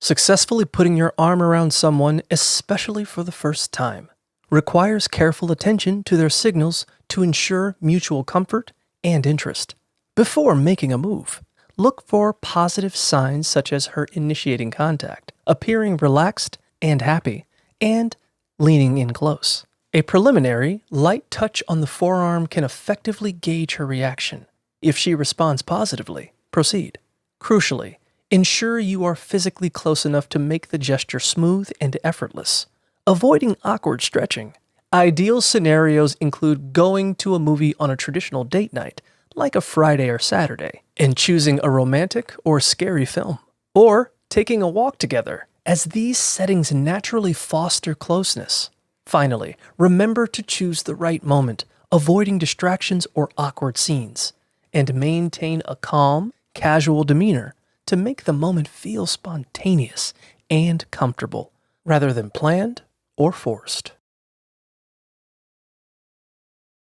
Successfully putting your arm around someone, especially for the first time, requires careful attention to their signals to ensure mutual comfort and interest. Before making a move, look for positive signs such as her initiating contact, appearing relaxed and happy, and leaning in close. A preliminary, light touch on the forearm can effectively gauge her reaction. If she responds positively, proceed. Crucially, ensure you are physically close enough to make the gesture smooth and effortless, avoiding awkward stretching. Ideal scenarios include going to a movie on a traditional date night, like a Friday or Saturday, and choosing a romantic or scary film, or taking a walk together, as these settings naturally foster closeness. Finally, remember to choose the right moment, avoiding distractions or awkward scenes, and maintain a calm, casual demeanor to make the moment feel spontaneous and comfortable, rather than planned or forced.